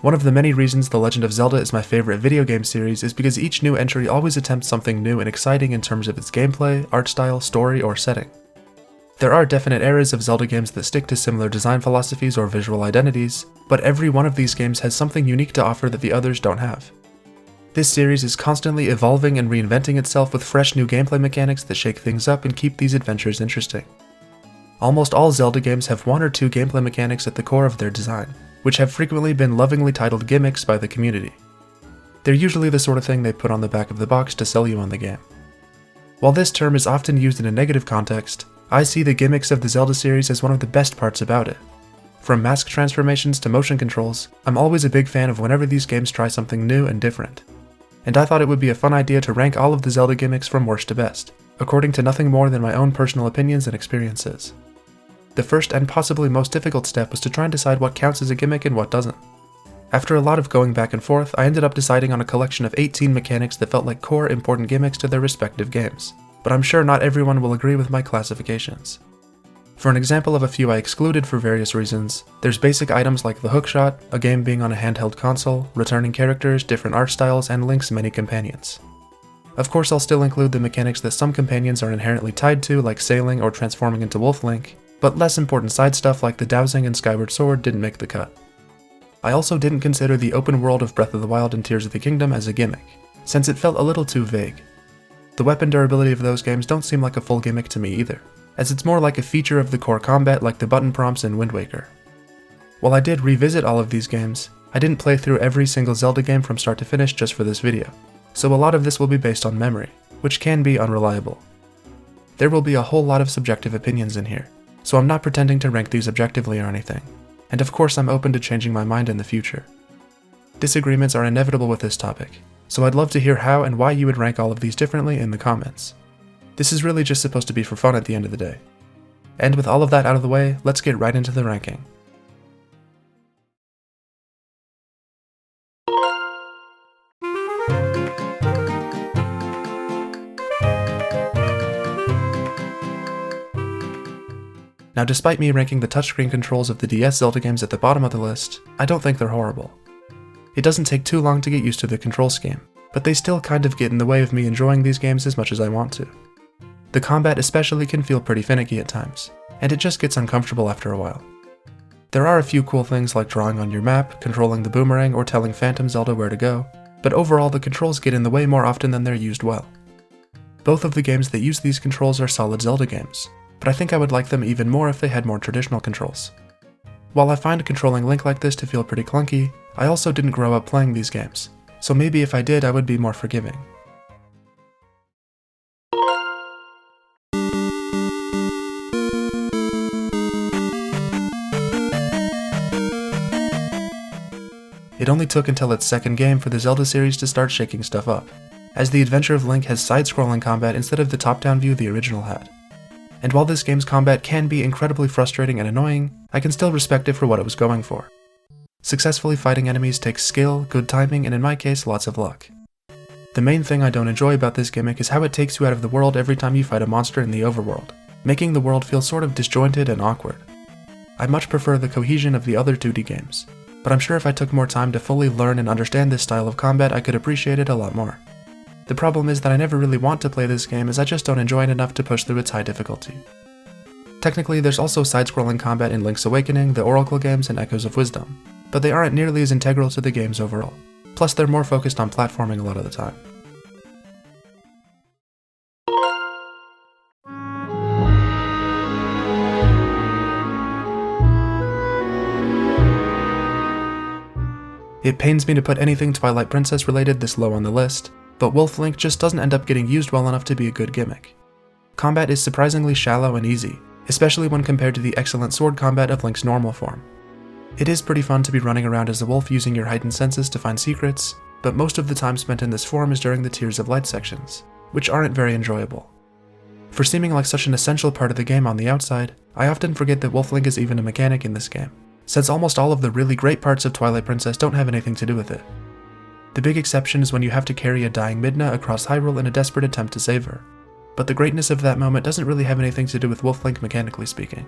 One of the many reasons The Legend of Zelda is my favorite video game series is because each new entry always attempts something new and exciting in terms of its gameplay, art style, story, or setting. There are definite eras of Zelda games that stick to similar design philosophies or visual identities, but every one of these games has something unique to offer that the others don't have. This series is constantly evolving and reinventing itself with fresh new gameplay mechanics that shake things up and keep these adventures interesting. Almost all Zelda games have one or two gameplay mechanics at the core of their design, which have frequently been lovingly titled gimmicks by the community. They're usually the sort of thing they put on the back of the box to sell you on the game. While this term is often used in a negative context, I see the gimmicks of the Zelda series as one of the best parts about it. From mask transformations to motion controls, I'm always a big fan of whenever these games try something new and different. And I thought it would be a fun idea to rank all of the Zelda gimmicks from worst to best, according to nothing more than my own personal opinions and experiences. The first and possibly most difficult step was to try and decide what counts as a gimmick and what doesn't. After a lot of going back and forth, I ended up deciding on a collection of 18 mechanics that felt like core important gimmicks to their respective games, but I'm sure not everyone will agree with my classifications. For an example of a few I excluded for various reasons, there's basic items like the hookshot, a game being on a handheld console, returning characters, different art styles, and Link's many companions. Of course, I'll still include the mechanics that some companions are inherently tied to, like sailing or transforming into Wolf Link, but less important side stuff like the dowsing and Skyward Sword didn't make the cut. I also didn't consider the open world of Breath of the Wild and Tears of the Kingdom as a gimmick, since it felt a little too vague. The weapon durability of those games don't seem like a full gimmick to me either, as it's more like a feature of the core combat like the button prompts in Wind Waker. While I did revisit all of these games, I didn't play through every single Zelda game from start to finish just for this video, so a lot of this will be based on memory, which can be unreliable. There will be a whole lot of subjective opinions in here, so I'm not pretending to rank these objectively or anything, and of course I'm open to changing my mind in the future. Disagreements are inevitable with this topic, so I'd love to hear how and why you would rank all of these differently in the comments. This is really just supposed to be for fun at the end of the day. And with all of that out of the way, let's get right into the ranking. Now, despite me ranking the touchscreen controls of the DS Zelda games at the bottom of the list, I don't think they're horrible. It doesn't take too long to get used to the control scheme, but they still kind of get in the way of me enjoying these games as much as I want to. The combat especially can feel pretty finicky at times, and it just gets uncomfortable after a while. There are a few cool things like drawing on your map, controlling the boomerang, or telling Phantom Zelda where to go, but overall the controls get in the way more often than they're used well. Both of the games that use these controls are solid Zelda games, but I think I would like them even more if they had more traditional controls. While I find controlling Link like this to feel pretty clunky, I also didn't grow up playing these games, so maybe if I did I would be more forgiving. It only took until its second game for the Zelda series to start shaking stuff up, as The Adventure of Link has side-scrolling combat instead of the top-down view the original had. And while this game's combat can be incredibly frustrating and annoying, I can still respect it for what it was going for. Successfully fighting enemies takes skill, good timing, and in my case, lots of luck. The main thing I don't enjoy about this gimmick is how it takes you out of the world every time you fight a monster in the overworld, making the world feel sort of disjointed and awkward. I much prefer the cohesion of the other 2D games, but I'm sure if I took more time to fully learn and understand this style of combat I could appreciate it a lot more. The problem is that I never really want to play this game as I just don't enjoy it enough to push through its high difficulty. Technically, there's also side-scrolling combat in Link's Awakening, the Oracle games, and Echoes of Wisdom, but they aren't nearly as integral to the games overall, plus they're more focused on platforming a lot of the time. It pains me to put anything Twilight Princess related this low on the list, but Wolf Link just doesn't end up getting used well enough to be a good gimmick. Combat is surprisingly shallow and easy, especially when compared to the excellent sword combat of Link's normal form. It is pretty fun to be running around as a wolf using your heightened senses to find secrets, but most of the time spent in this form is during the Tears of Light sections, which aren't very enjoyable. For seeming like such an essential part of the game on the outside, I often forget that Wolf Link is even a mechanic in this game, since almost all of the really great parts of Twilight Princess don't have anything to do with it. The big exception is when you have to carry a dying Midna across Hyrule in a desperate attempt to save her, but the greatness of that moment doesn't really have anything to do with Wolf Link mechanically speaking.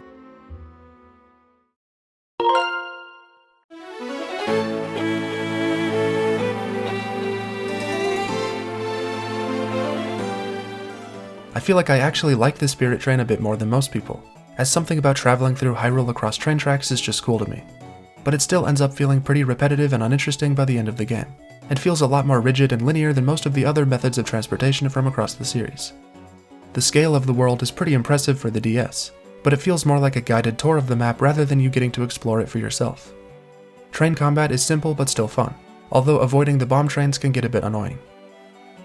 feel like I actually like the Spirit Train a bit more than most people, as something about traveling through Hyrule across train tracks is just cool to me. But it still ends up feeling pretty repetitive and uninteresting by the end of the game, and feels a lot more rigid and linear than most of the other methods of transportation from across the series. The scale of the world is pretty impressive for the DS, but it feels more like a guided tour of the map rather than you getting to explore it for yourself. Train combat is simple but still fun, although avoiding the bomb trains can get a bit annoying.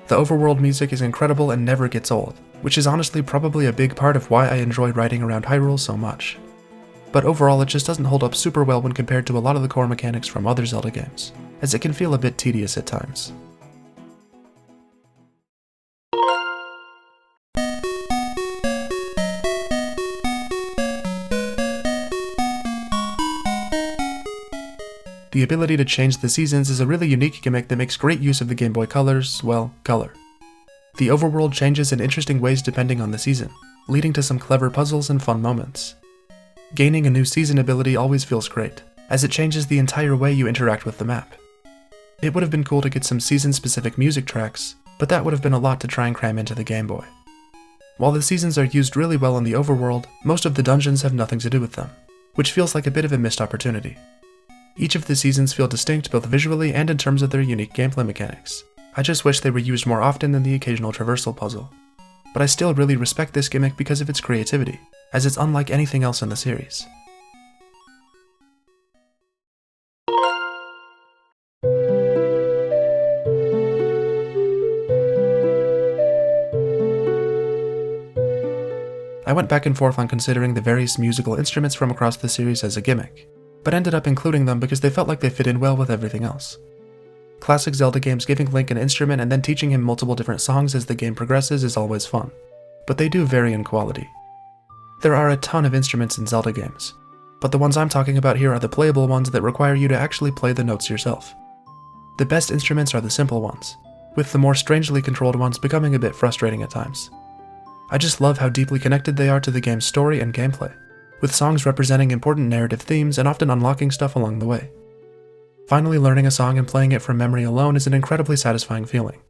The overworld music is incredible and never gets old, which is honestly probably a big part of why I enjoy riding around Hyrule so much. But overall it just doesn't hold up super well when compared to a lot of the core mechanics from other Zelda games, as it can feel a bit tedious at times. The ability to change the seasons is a really unique gimmick that makes great use of the Game Boy Color's, well, color. The overworld changes in interesting ways depending on the season, leading to some clever puzzles and fun moments. Gaining a new season ability always feels great, as it changes the entire way you interact with the map. It would have been cool to get some season-specific music tracks, but that would have been a lot to try and cram into the Game Boy. While the seasons are used really well in the overworld, most of the dungeons have nothing to do with them, which feels like a bit of a missed opportunity. Each of the seasons feel distinct both visually and in terms of their unique gameplay mechanics. I just wish they were used more often than the occasional traversal puzzle. But I still really respect this gimmick because of its creativity, as it's unlike anything else in the series. I went back and forth on considering the various musical instruments from across the series as a gimmick, but ended up including them because they felt like they fit in well with everything else. Classic Zelda games giving Link an instrument and then teaching him multiple different songs as the game progresses is always fun, but they do vary in quality. There are a ton of instruments in Zelda games, but the ones I'm talking about here are the playable ones that require you to actually play the notes yourself. The best instruments are the simple ones, with the more strangely controlled ones becoming a bit frustrating at times. I just love how deeply connected they are to the game's story and gameplay, with songs representing important narrative themes and often unlocking stuff along the way. Finally learning a song and playing it from memory alone is an incredibly satisfying feeling,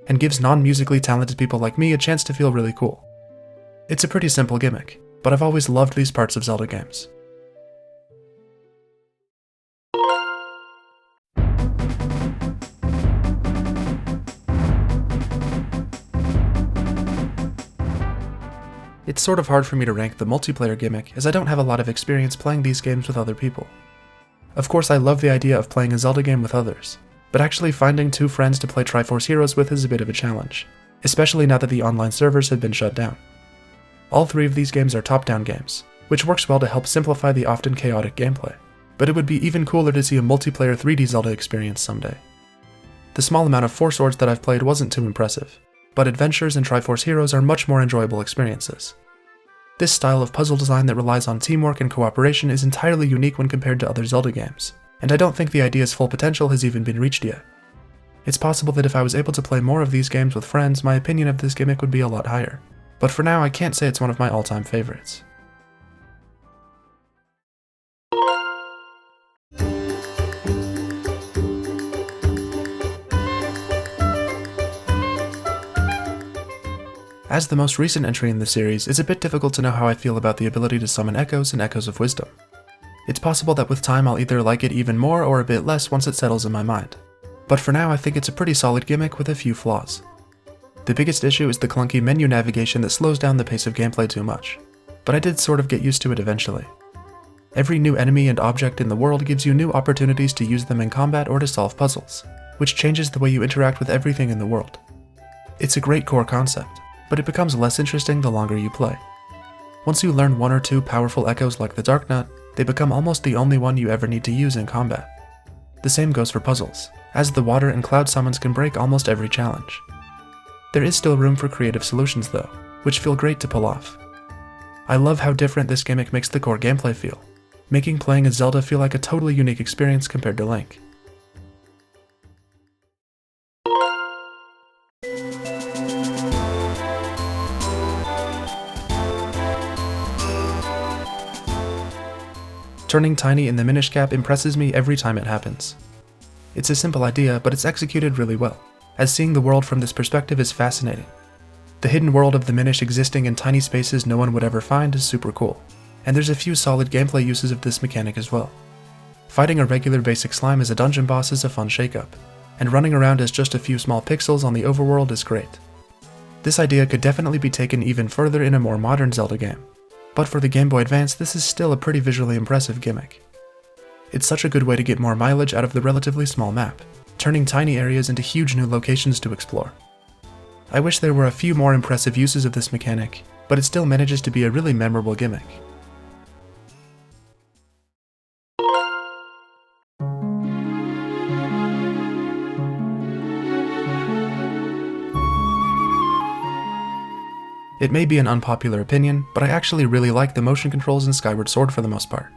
and gives non-musically talented people like me a chance to feel really cool. It's a pretty simple gimmick, but I've always loved these parts of Zelda games. It's sort of hard for me to rank the multiplayer gimmick, as I don't have a lot of experience playing these games with other people. Of course, I love the idea of playing a Zelda game with others, but actually finding two friends to play Triforce Heroes with is a bit of a challenge, especially now that the online servers have been shut down. All three of these games are top-down games, which works well to help simplify the often chaotic gameplay, but it would be even cooler to see a multiplayer 3D Zelda experience someday. The small amount of Four Swords that I've played wasn't too impressive, but Adventures and Triforce Heroes are much more enjoyable experiences. This style of puzzle design that relies on teamwork and cooperation is entirely unique when compared to other Zelda games, and I don't think the idea's full potential has even been reached yet. It's possible that if I was able to play more of these games with friends, my opinion of this gimmick would be a lot higher, but for now I can't say it's one of my all-time favorites. As the most recent entry in the series, it's a bit difficult to know how I feel about the ability to summon echoes and echoes of wisdom. It's possible that with time I'll either like it even more or a bit less once it settles in my mind, but for now I think it's a pretty solid gimmick with a few flaws. The biggest issue is the clunky menu navigation that slows down the pace of gameplay too much, but I did sort of get used to it eventually. Every new enemy and object in the world gives you new opportunities to use them in combat or to solve puzzles, which changes the way you interact with everything in the world. It's a great core concept, but it becomes less interesting the longer you play. Once you learn one or two powerful echoes like the Dark Nut, they become almost the only one you ever need to use in combat. The same goes for puzzles, as the water and cloud summons can break almost every challenge. There is still room for creative solutions though, which feel great to pull off. I love how different this gimmick makes the core gameplay feel, making playing as Zelda feel like a totally unique experience compared to Link. Turning tiny in the Minish Cap impresses me every time it happens. It's a simple idea, but it's executed really well, as seeing the world from this perspective is fascinating. The hidden world of the Minish existing in tiny spaces no one would ever find is super cool, and there's a few solid gameplay uses of this mechanic as well. Fighting a regular basic slime as a dungeon boss is a fun shakeup, and running around as just a few small pixels on the overworld is great. This idea could definitely be taken even further in a more modern Zelda game, but for the Game Boy Advance this is still a pretty visually impressive gimmick. It's such a good way to get more mileage out of the relatively small map, turning tiny areas into huge new locations to explore. I wish there were a few more impressive uses of this mechanic, but it still manages to be a really memorable gimmick. It may be an unpopular opinion, but I actually really like the motion controls in Skyward Sword for the most part.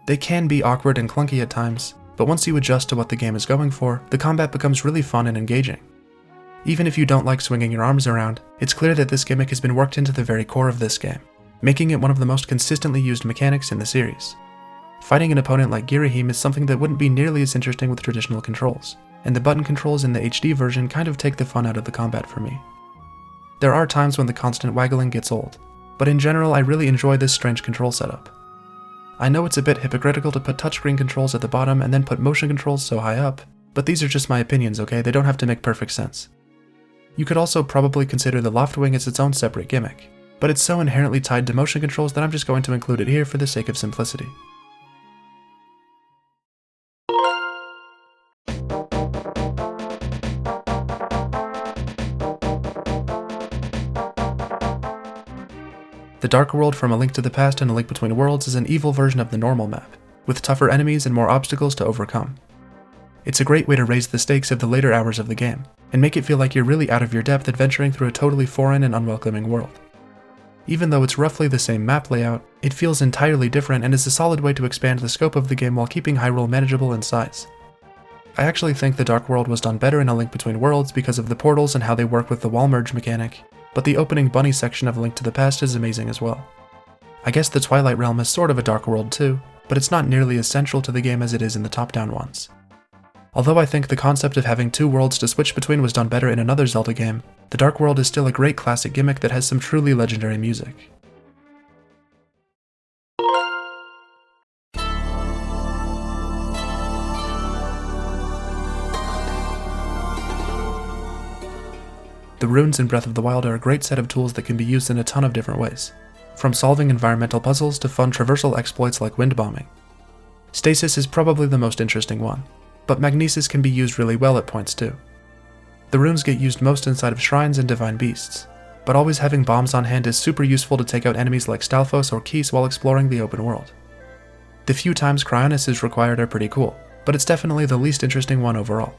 They can be awkward and clunky at times, but once you adjust to what the game is going for, the combat becomes really fun and engaging. Even if you don't like swinging your arms around, it's clear that this gimmick has been worked into the very core of this game, making it one of the most consistently used mechanics in the series. Fighting an opponent like Girahim is something that wouldn't be nearly as interesting with traditional controls, and the button controls in the HD version kind of take the fun out of the combat for me. There are times when the constant waggling gets old, but in general I really enjoy this strange control setup. I know it's a bit hypocritical to put touchscreen controls at the bottom and then put motion controls so high up, but these are just my opinions, okay? They don't have to make perfect sense. You could also probably consider the loft wing as its own separate gimmick, but it's so inherently tied to motion controls that I'm just going to include it here for the sake of simplicity. The Dark World from A Link to the Past and A Link Between Worlds is an evil version of the normal map, with tougher enemies and more obstacles to overcome. It's a great way to raise the stakes of the later hours of the game, and make it feel like you're really out of your depth adventuring through a totally foreign and unwelcoming world. Even though it's roughly the same map layout, it feels entirely different and is a solid way to expand the scope of the game while keeping Hyrule manageable in size. I actually think the Dark World was done better in A Link Between Worlds because of the portals and how they work with the wall merge mechanic, but the opening bunny section of A Link to the Past is amazing as well. I guess the Twilight Realm is sort of a Dark World too, but it's not nearly as central to the game as it is in the top-down ones. Although I think the concept of having two worlds to switch between was done better in another Zelda game, the Dark World is still a great classic gimmick that has some truly legendary music. The runes in Breath of the Wild are a great set of tools that can be used in a ton of different ways, from solving environmental puzzles to fun traversal exploits like wind bombing. Stasis is probably the most interesting one, but magnesis can be used really well at points too. The runes get used most inside of shrines and divine beasts, but always having bombs on hand is super useful to take out enemies like Stalfos or Keese while exploring the open world. The few times Cryonis is required are pretty cool, but it's definitely the least interesting one overall.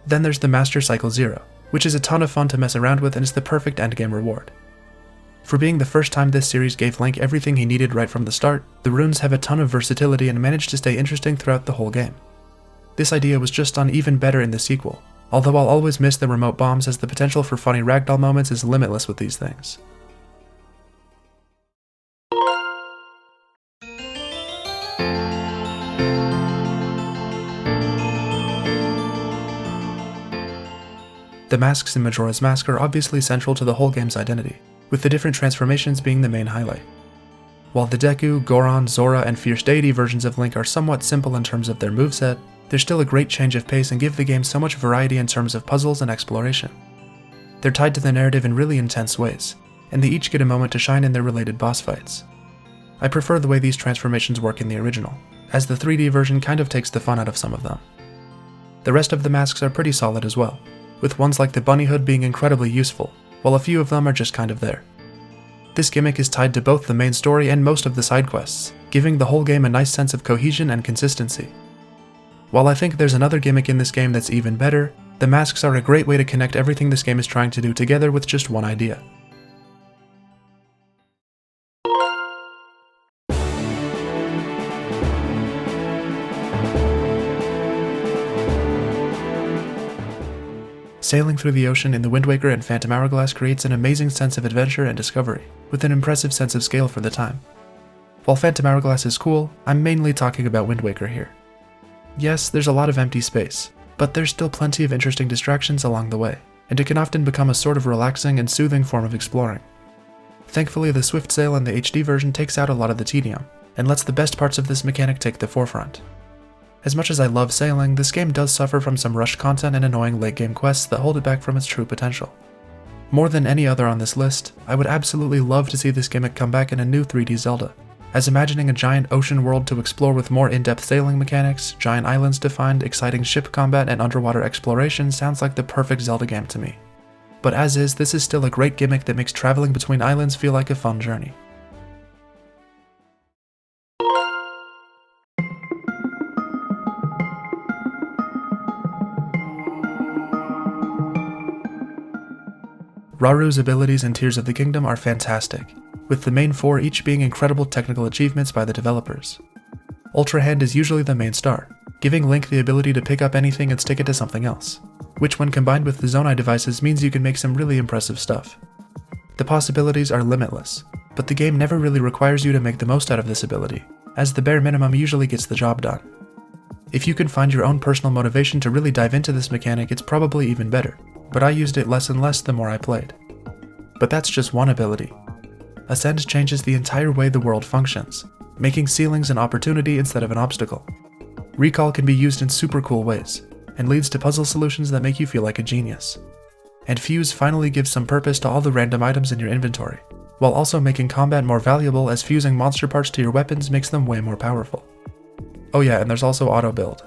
Then there's the Master Cycle 0, which is a ton of fun to mess around with and is the perfect endgame reward. For being the first time this series gave Link everything he needed right from the start, the runes have a ton of versatility and manage to stay interesting throughout the whole game. This idea was just done even better in the sequel, although I'll always miss the remote bombs as the potential for funny ragdoll moments is limitless with these things. The masks in Majora's Mask are obviously central to the whole game's identity, with the different transformations being the main highlight. While the Deku, Goron, Zora, and Fierce Deity versions of Link are somewhat simple in terms of their moveset, they're still a great change of pace and give the game so much variety in terms of puzzles and exploration. They're tied to the narrative in really intense ways, and they each get a moment to shine in their related boss fights. I prefer the way these transformations work in the original, as the 3D version kind of takes the fun out of some of them. The rest of the masks are pretty solid as well, with ones like the bunny hood being incredibly useful, while a few of them are just kind of there. This gimmick is tied to both the main story and most of the side quests, giving the whole game a nice sense of cohesion and consistency. While I think there's another gimmick in this game that's even better, the masks are a great way to connect everything this game is trying to do together with just one idea. Sailing through the ocean in the Wind Waker and Phantom Hourglass creates an amazing sense of adventure and discovery, with an impressive sense of scale for the time. While Phantom Hourglass is cool, I'm mainly talking about Wind Waker here. Yes, there's a lot of empty space, but there's still plenty of interesting distractions along the way, and it can often become a sort of relaxing and soothing form of exploring. Thankfully, the Swift Sail in the HD version takes out a lot of the tedium, and lets the best parts of this mechanic take the forefront. As much as I love sailing, this game does suffer from some rushed content and annoying late-game quests that hold it back from its true potential. More than any other on this list, I would absolutely love to see this gimmick come back in a new 3D Zelda, as imagining a giant ocean world to explore with more in-depth sailing mechanics, giant islands to find, exciting ship combat, and underwater exploration sounds like the perfect Zelda game to me. But as is, this is still a great gimmick that makes traveling between islands feel like a fun journey. Raru's abilities in Tears of the Kingdom are fantastic, with the main four each being incredible technical achievements by the developers. Ultra Hand is usually the main star, giving Link the ability to pick up anything and stick it to something else, which when combined with the Zonai devices means you can make some really impressive stuff. The possibilities are limitless, but the game never really requires you to make the most out of this ability, as the bare minimum usually gets the job done. If you can find your own personal motivation to really dive into this mechanic, it's probably even better, but I used it less and less the more I played. But that's just one ability. Ascend changes the entire way the world functions, making ceilings an opportunity instead of an obstacle. Recall can be used in super cool ways, and leads to puzzle solutions that make you feel like a genius. And Fuse finally gives some purpose to all the random items in your inventory, while also making combat more valuable as fusing monster parts to your weapons makes them way more powerful. Oh yeah, and there's also auto build.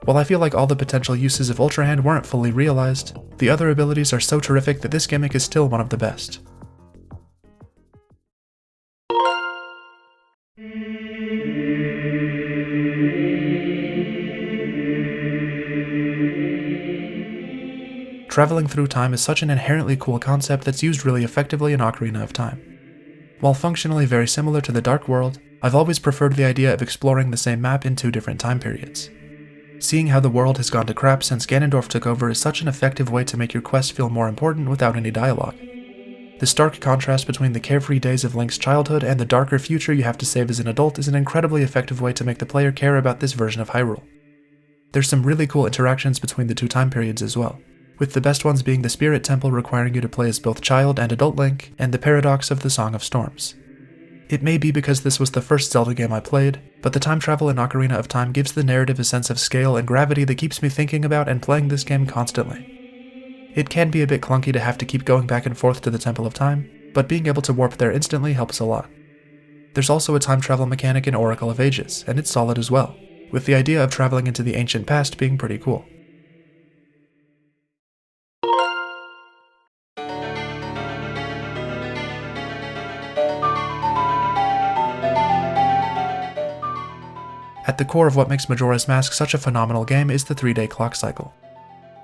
While I feel like all the potential uses of Ultra Hand weren't fully realized, the other abilities are so terrific that this gimmick is still one of the best. Traveling through time is such an inherently cool concept that's used really effectively in Ocarina of Time. While functionally very similar to the Dark World, I've always preferred the idea of exploring the same map in two different time periods. Seeing how the world has gone to crap since Ganondorf took over is such an effective way to make your quest feel more important without any dialogue. The stark contrast between the carefree days of Link's childhood and the darker future you have to save as an adult is an incredibly effective way to make the player care about this version of Hyrule. There's some really cool interactions between the two time periods as well, with the best ones being the Spirit Temple requiring you to play as both child and adult Link, and the paradox of the Song of Storms. It may be because this was the first Zelda game I played, but the time travel in Ocarina of Time gives the narrative a sense of scale and gravity that keeps me thinking about and playing this game constantly. It can be a bit clunky to have to keep going back and forth to the Temple of Time, but being able to warp there instantly helps a lot. There's also a time travel mechanic in Oracle of Ages, and it's solid as well, with the idea of traveling into the ancient past being pretty cool. At the core of what makes Majora's Mask such a phenomenal game is the 3-day clock cycle.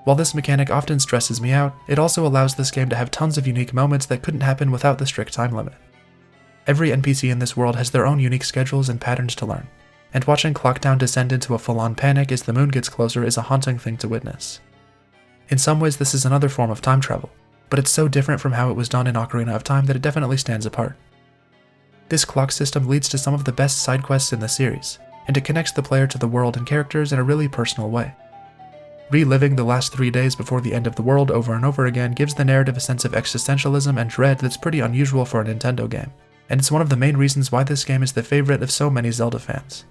While this mechanic often stresses me out, it also allows this game to have tons of unique moments that couldn't happen without the strict time limit. Every NPC in this world has their own unique schedules and patterns to learn, and watching Clocktown descend into a full-on panic as the moon gets closer is a haunting thing to witness. In some ways this is another form of time travel, but it's so different from how it was done in Ocarina of Time that it definitely stands apart. This clock system leads to some of the best side quests in the series, and it connects the player to the world and characters in a really personal way. Reliving the last 3 days before the end of the world over and over again gives the narrative a sense of existentialism and dread that's pretty unusual for a Nintendo game, and it's one of the main reasons why this game is the favorite of so many Zelda fans.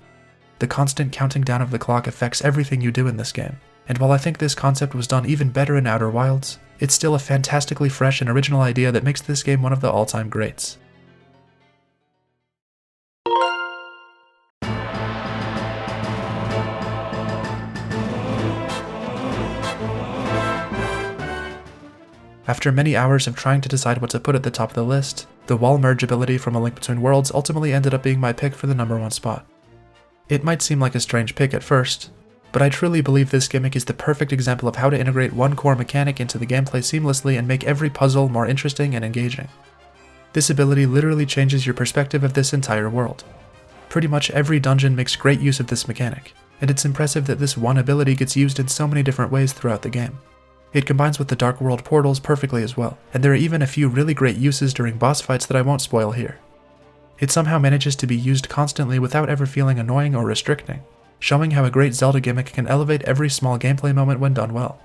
The constant counting down of the clock affects everything you do in this game, and while I think this concept was done even better in Outer Wilds, it's still a fantastically fresh and original idea that makes this game one of the all-time greats. After many hours of trying to decide what to put at the top of the list, the wall merge ability from A Link Between Worlds ultimately ended up being my pick for the #1 spot. It might seem like a strange pick at first, but I truly believe this gimmick is the perfect example of how to integrate one core mechanic into the gameplay seamlessly and make every puzzle more interesting and engaging. This ability literally changes your perspective of this entire world. Pretty much every dungeon makes great use of this mechanic, and it's impressive that this one ability gets used in so many different ways throughout the game. It combines with the Dark World portals perfectly as well, and there are even a few really great uses during boss fights that I won't spoil here. It somehow manages to be used constantly without ever feeling annoying or restricting, showing how a great Zelda gimmick can elevate every small gameplay moment when done well.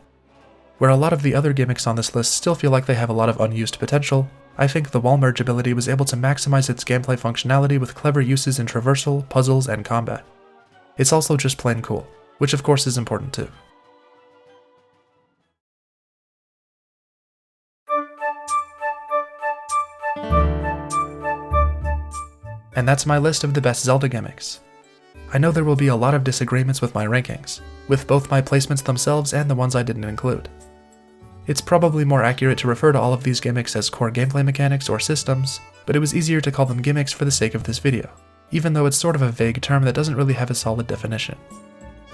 Where a lot of the other gimmicks on this list still feel like they have a lot of unused potential, I think the wall merge ability was able to maximize its gameplay functionality with clever uses in traversal, puzzles, and combat. It's also just plain cool, which of course is important too. And that's my list of the best Zelda gimmicks. I know there will be a lot of disagreements with my rankings, with both my placements themselves and the ones I didn't include. It's probably more accurate to refer to all of these gimmicks as core gameplay mechanics or systems, but it was easier to call them gimmicks for the sake of this video, even though it's sort of a vague term that doesn't really have a solid definition.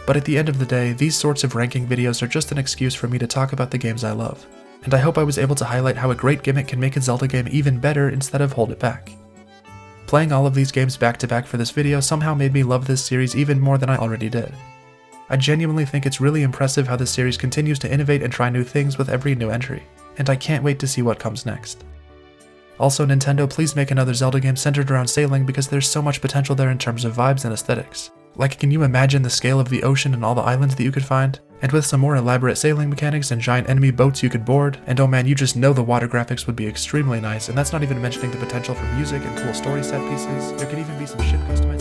But at the end of the day, these sorts of ranking videos are just an excuse for me to talk about the games I love, and I hope I was able to highlight how a great gimmick can make a Zelda game even better instead of hold it back. Playing all of these games back to back for this video somehow made me love this series even more than I already did. I genuinely think it's really impressive how this series continues to innovate and try new things with every new entry, and I can't wait to see what comes next. Also, Nintendo, please make another Zelda game centered around sailing because there's so much potential there in terms of vibes and aesthetics. Like, can you imagine the scale of the ocean and all the islands that you could find? And with some more elaborate sailing mechanics and giant enemy boats you could board, and oh man, you just know the water graphics would be extremely nice, and that's not even mentioning the potential for music and cool story set pieces. There could even be some ship customization.